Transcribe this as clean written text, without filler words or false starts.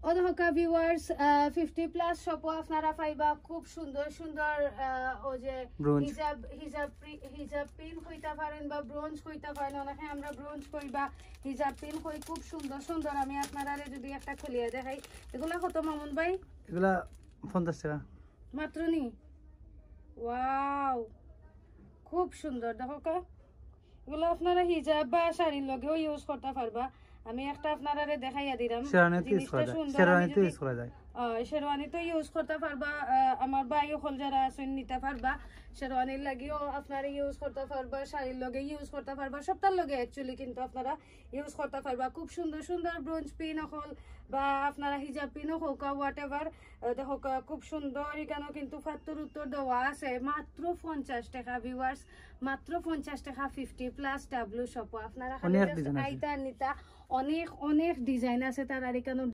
অধকা viewers 50 plus সব আপনারা পাইবা খুব সুন্দর সুন্দর ও যে হিজাব পিন কইতা পারেন বা ব্রোঞ্জ কইতা পারেন, অনেকে আমরা ব্রোঞ্জ কইবা হিজাব পিন কই, খুব সুন্দর সুন্দর। আমি আপনারা যদি একটা খুলিয়ে দেখাই, এগুলা কত মামুন ভাই? এগুলা 50 টাকা মাত্র নি। ওয়াও, খুব সুন্দর। দেখো কা, এগুলো আপনারা হিজাব বা শাড়ির লগেও ইউজ করতে পারবা। আমি একটা আপনারা দেখাইয়া দিলাম, জিনিসটা সুন্দর। শেরওয়ানি তো ইউজ করতে পারবা, আমার ভাই হল যারা আছেন নিতে পারবা। শেরওয়ানির লাগেও আপনারা ইউজ করতে পারবা, শাড়ির লগে ইউজ করতে পারবা, সবটার লগে অ্যাকচুয়ালি কিন্তু আপনারা ইউজ করতে পারবা। খুব সুন্দর সুন্দর ব্রোঞ্জ পিন হল বা আপনারা হিজাব পিনও হোক, হোয়াট এভার। দেখো খুব সুন্দর। এখানেও কিন্তু ফাত্তর উত্তর দেওয়া আছে। মাত্র 50 টাকা ভিউয়ার্স, মাত্র 50 টাকা। 50 প্লাস ডাব্লিউ শপ। আপনারা নিতা অনেক অনেক ডিজাইন আছে তার। আর এখানে